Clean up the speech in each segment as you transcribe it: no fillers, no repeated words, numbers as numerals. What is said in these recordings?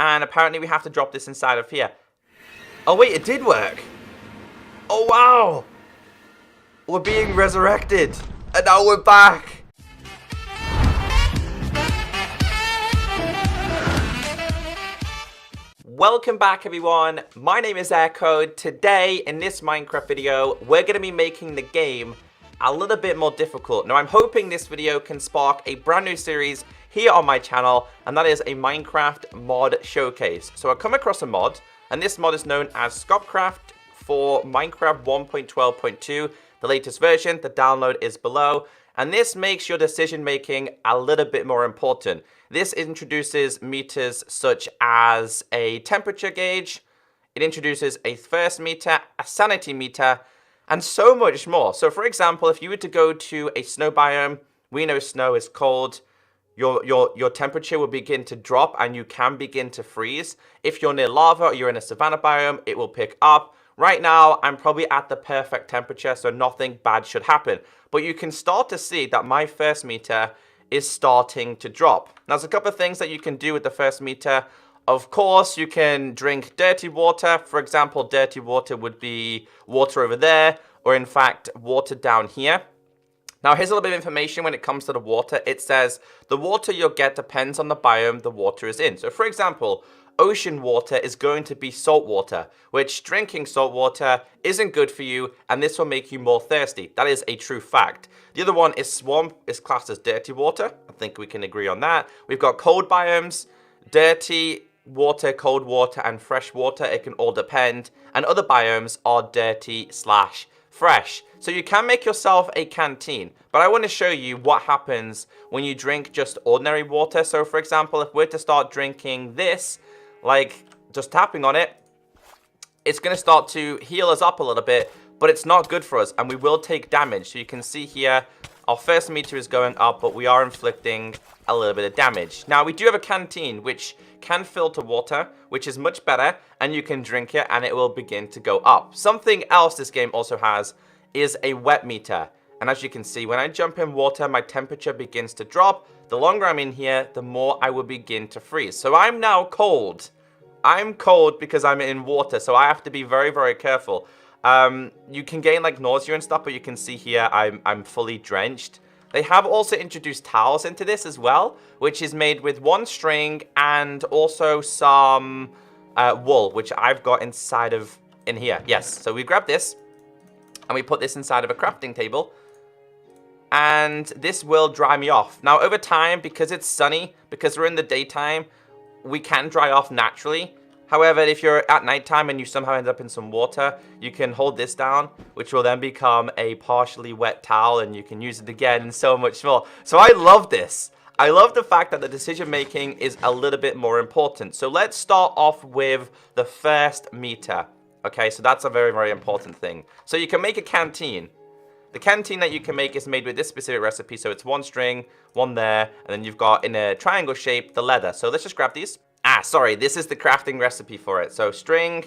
And apparently we have to drop this inside of here. Oh wait, it did work. Oh wow. We're being resurrected. And now we're back. Welcome back everyone, my name is Echo. Today in this Minecraft video, we're going to be making the game a little bit more difficult. Now I'm hoping this video can spark a brand new series here on my channel, and that is a Minecraft mod showcase. So I come across a mod, and this mod is known as Scopcraft for Minecraft 1.12.2, the latest version. The download is below. And this makes your decision making a little bit more important. This introduces meters such as a temperature gauge, it introduces a thirst meter, a sanity meter, and so much more. So for example, if you were to go to a snow biome, we know snow is cold, your temperature will begin to drop and you can begin to freeze. If you're near lava or you're in a savanna biome, it will pick up. Right now, I'm probably at the perfect temperature, so nothing bad should happen. But you can start to see that my first meter is starting to drop. Now, there's a couple of things that you can do with the first meter. Of course, you can drink dirty water. For example, dirty water would be water over there, or in fact, water down here. Now, here's a little bit of information when it comes to the water. It says the water you'll get depends on the biome the water is in. So, for example, ocean water is going to be salt water, which drinking salt water isn't good for you, and this will make you more thirsty. That is a true fact. The other one is swamp is classed as dirty water. I think we can agree on that. We've got cold biomes, dirty water, cold water, and fresh water. It can all depend. And other biomes are dirty / fresh. So you can make yourself a canteen, but I want to show you what happens when you drink just ordinary water. So for example, if we're to start drinking this, like just tapping on it, it's going to start to heal us up a little bit, but it's not good for us and we will take damage. So you can see here, our first meter is going up, but we are inflicting a little bit of damage. Now we do have a canteen which can filter water, which is much better, and you can drink it and it will begin to go up. Something else this game also has is a wet meter. And as you can see, when I jump in water, my temperature begins to drop. The longer I'm in here, the more I will begin to freeze. So I'm now cold. I'm cold because I'm in water, so I have to be very, very careful. You can gain like nausea and stuff, but you can see here I'm fully drenched. They have also introduced towels into this as well, which is made with one string and also some wool, which I've got inside of in here. Yes, so we grab this and we put this inside of a crafting table. And this will dry me off. Now, over time, because it's sunny, because we're in the daytime, we can dry off naturally. However, if you're at nighttime and you somehow end up in some water, you can hold this down, which will then become a partially wet towel, and you can use it again and so much more. So I love this. I love the fact that the decision making is a little bit more important. So let's start off with the first meter. Okay, so that's a very, very important thing. So you can make a canteen. The canteen that you can make is made with this specific recipe. So it's one string, one there, and then you've got in a triangle shape the leather. So let's just grab these. Sorry, this is the crafting recipe for it. So string,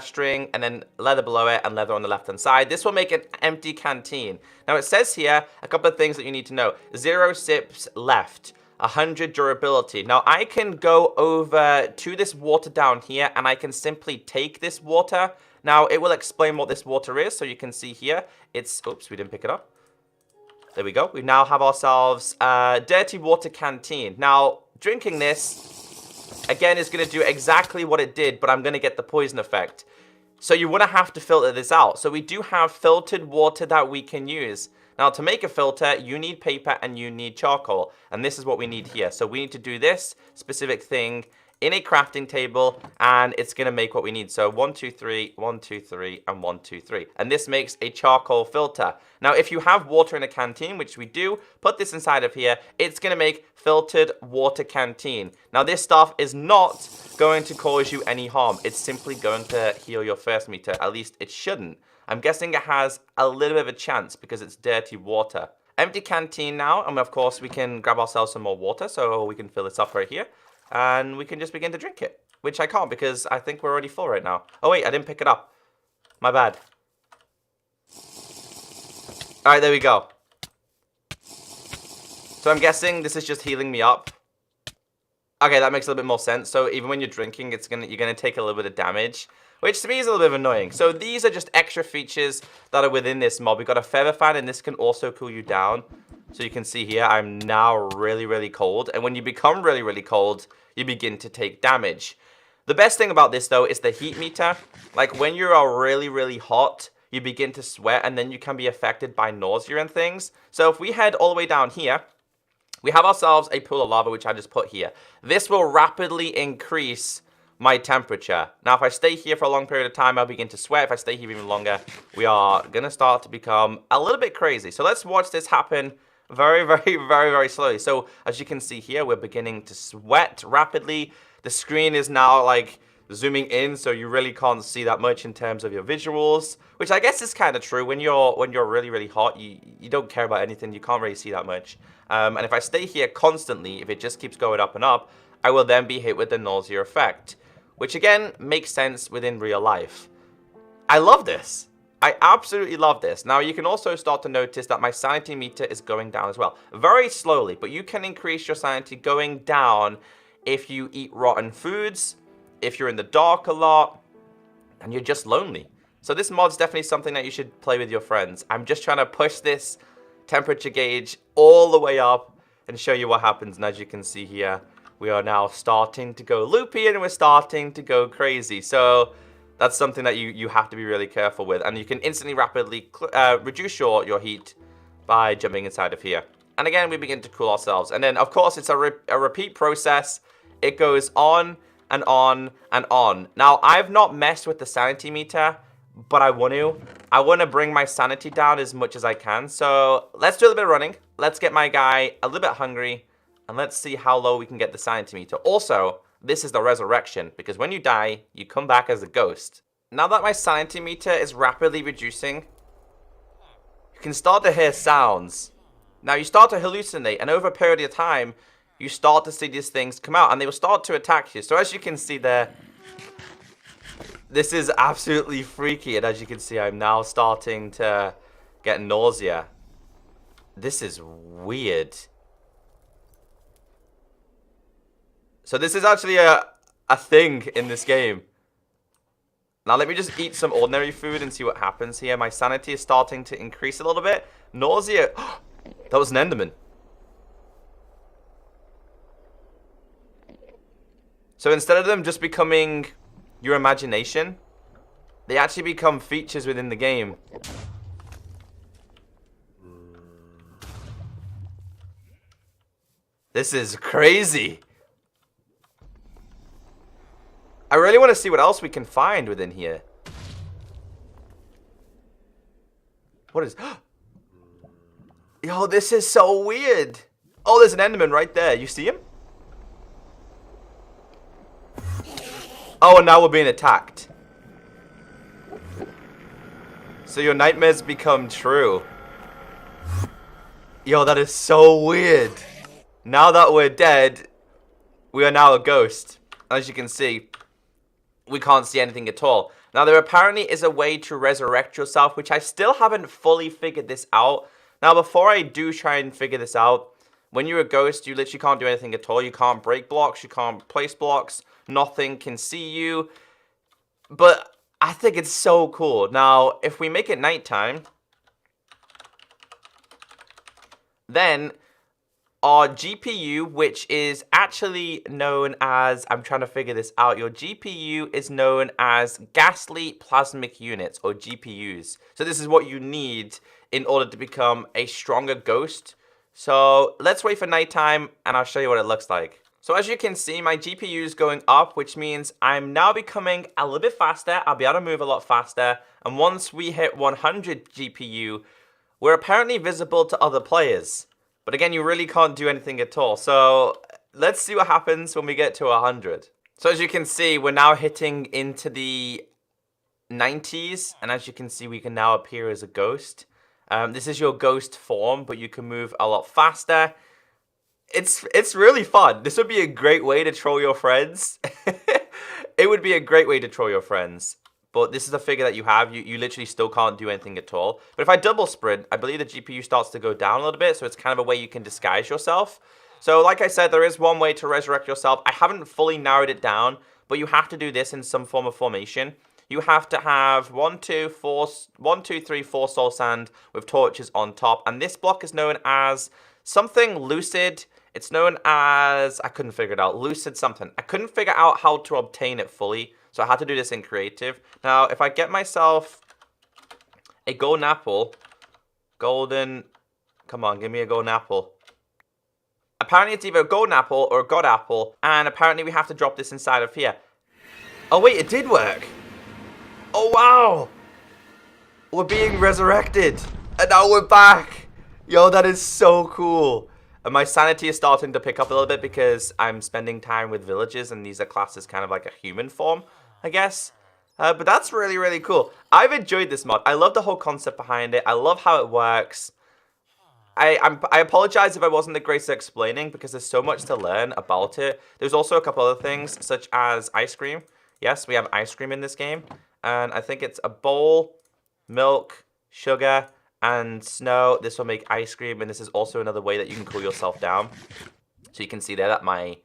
string, and then leather below it and leather on the left-hand side. This will make an empty canteen. Now it says here a couple of things that you need to know. 0 sips left. 100 durability. Now I can go over to this water down here and I can simply take this water. Now it will explain what this water is. So you can see here, it's, oops, we didn't pick it up. There we go. We now have ourselves a dirty water canteen. Now drinking this, again, is going to do exactly what it did, but I'm going to get the poison effect. So you want to have to filter this out. So we do have filtered water that we can use. Now, to make a filter, you need paper and you need charcoal. And this is what we need here. So we need to do this specific thing in a crafting table, and it's going to make what we need. So 1, 2, 3, 1, 2, 3, and 1, 2, 3. And this makes a charcoal filter. Now, if you have water in a canteen, which we do, put this inside of here, it's going to make filtered water canteen. Now, this stuff is not going to cause you any harm. It's simply going to heal your first meter. At least it shouldn't. I'm guessing it has a little bit of a chance because it's dirty water. Empty canteen now, and of course we can grab ourselves some more water, so we can fill this up right here. And we can just begin to drink it, which I can't because I think we're already full right now. Oh wait, I didn't pick it up. My bad. Alright, there we go. So I'm guessing this is just healing me up. Okay, that makes a little bit more sense. So even when you're drinking, you're gonna take a little bit of damage, which to me is a little bit annoying. So these are just extra features that are within this mob. We've got a feather fan, and this can also cool you down. So you can see here, I'm now really, really cold. And when you become really, really cold, you begin to take damage. The best thing about this, though, is the heat meter. Like, when you are really, really hot, you begin to sweat, and then you can be affected by nausea and things. So if we head all the way down here, we have ourselves a pool of lava, which I just put here. This will rapidly increase my temperature. Now, if I stay here for a long period of time, I'll begin to sweat. If I stay here even longer, we are going to start to become a little bit crazy. So let's watch this happen very, very, very, very slowly. So as you can see here, we're beginning to sweat rapidly. The screen is now like zooming in, so you really can't see that much in terms of your visuals, which I guess is kind of true. When you're really, really hot, you don't care about anything. You can't really see that much. And if I stay here constantly, if it just keeps going up and up, I will then be hit with the nausea effect, which again makes sense within real life. I love this. I absolutely love this. Now, you can also start to notice that my sanity meter is going down as well. Very slowly, but you can increase your sanity going down if you eat rotten foods, if you're in the dark a lot, and you're just lonely. So this mod's definitely something that you should play with your friends. I'm just trying to push this temperature gauge all the way up and show you what happens. And as you can see here, we are now starting to go loopy and we're starting to go crazy. So that's something that you have to be really careful with. And you can instantly rapidly reduce your heat by jumping inside of here. And again, we begin to cool ourselves. And then, of course, it's a repeat process. It goes on and on and on. Now, I've not messed with the sanity meter, but I want to. I want to bring my sanity down as much as I can. So let's do a little bit of running. Let's get my guy a little bit hungry. And let's see how low we can get the sanity meter. Also, this is the resurrection, because when you die, you come back as a ghost. Now that my sanity meter is rapidly reducing, you can start to hear sounds. Now you start to hallucinate, and over a period of time, you start to see these things come out, and they will start to attack you. So as you can see there, this is absolutely freaky, and as you can see, I'm now starting to get nausea. This is weird. So this is actually a thing in this game. Now let me just eat some ordinary food and see what happens here. My sanity is starting to increase a little bit. Nausea. That was an Enderman. So instead of them just becoming your imagination, they actually become features within the game. This is crazy. I really want to see what else we can find within here. What is... Yo, this is so weird. Oh, there's an Enderman right there. You see him? Oh, and now we're being attacked. So your nightmares become true. Yo, that is so weird. Now that we're dead, we are now a ghost. As you can see, we can't see anything at all. Now, there apparently is a way to resurrect yourself, which I still haven't fully figured this out. Now, before I do try and figure this out, when you're a ghost, you literally can't do anything at all. You can't break blocks. You can't place blocks. Nothing can see you. But I think it's so cool. Now, if we make it nighttime, then our GPU, which is actually known as, I'm trying to figure this out, your GPU is known as ghastly plasmic units, or GPUs. So this is what you need in order to become a stronger ghost. So let's wait for nighttime and I'll show you what it looks like. So as you can see, my GPU is going up, which means I'm now becoming a little bit faster. I'll be able to move a lot faster. And once we hit 100 GPU, we're apparently visible to other players. But again, you really can't do anything at all. So let's see what happens when we get to 100. So as you can see, we're now hitting into the 90s. And as you can see, we can now appear as a ghost. This is your ghost form, but you can move a lot faster. It's really fun. This would be a great way to troll your friends. It would be a great way to troll your friends. But this is a figure that you have. You literally still can't do anything at all. But if I double sprint, I believe the GPU starts to go down a little bit. So it's kind of a way you can disguise yourself. So like I said, there is one way to resurrect yourself. I haven't fully narrowed it down, but you have to do this in some form of formation. You have to have 1, 2, 3, 4 soul sand with torches on top. And this block is known as something lucid. It's known as, I couldn't figure it out, lucid something. I couldn't figure out how to obtain it fully, so I had to do this in creative. Now, if I get myself a golden apple, come on, give me a golden apple. Apparently it's either a golden apple or a god apple, and apparently we have to drop this inside of here. Oh wait, it did work. Oh wow. We're being resurrected, and now we're back. Yo, that is so cool. And my sanity is starting to pick up a little bit because I'm spending time with villagers, and these are classed as kind of like a human form, I guess. But that's really, really cool. I've enjoyed this mod. I love the whole concept behind it. I love how it works. I apologize if I wasn't the greatest at explaining because there's so much to learn about it. There's also a couple other things, such as ice cream. Yes, we have ice cream in this game. And I think it's a bowl, milk, sugar, and snow. This will make ice cream, and this is also another way that you can cool yourself down. So you can see there that my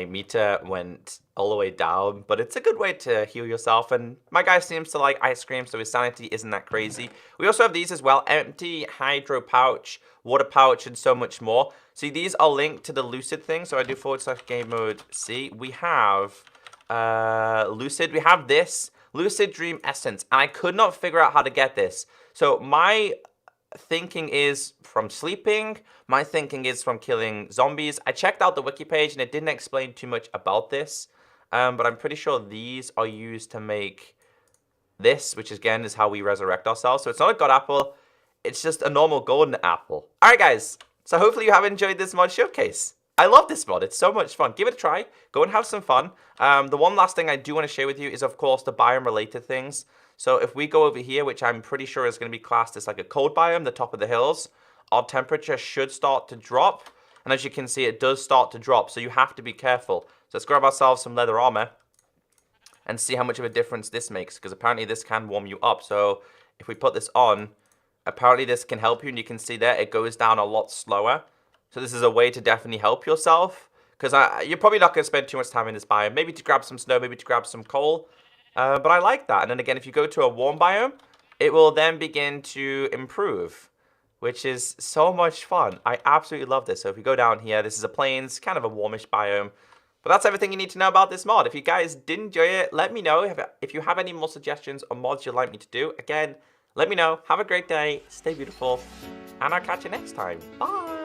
meter went all the way down, but it's a good way to heal yourself, and my guy seems to like ice cream, so his sanity isn't that crazy. We also have these as well: empty, hydro pouch, water pouch, and so much more. See, these are linked to the lucid thing, so I do / game mode C. We have lucid, we have this lucid dream essence, and I could not figure out how to get this. So my thinking is from sleeping, my thinking is from killing zombies. I checked out the wiki page and it didn't explain too much about this, but I'm pretty sure these are used to make this, which again is how we resurrect ourselves. So it's not a god apple, it's just a normal golden apple. Alright guys, so hopefully you have enjoyed this mod showcase. I love this mod, it's so much fun. Give it a try, go and have some fun. The one last thing I do want to share with you is of course the biome related things. So if we go over here, which I'm pretty sure is going to be classed as like a cold biome, the top of the hills, our temperature should start to drop. And as you can see, it does start to drop, so you have to be careful. So let's grab ourselves some leather armor and see how much of a difference this makes, because apparently this can warm you up. So if we put this on, apparently this can help you, and you can see there it goes down a lot slower. So this is a way to definitely help yourself, because you're probably not going to spend too much time in this biome. Maybe to grab some snow, maybe to grab some coal. But I like that. And then again, if you go to a warm biome, it will then begin to improve, which is so much fun. I absolutely love this. So if you go down here, this is a plains, kind of a warmish biome. But that's everything you need to know about this mod. If you guys did enjoy it, let me know. If you have any more suggestions or mods you'd like me to do, again, let me know. Have a great day. Stay beautiful. And I'll catch you next time. Bye.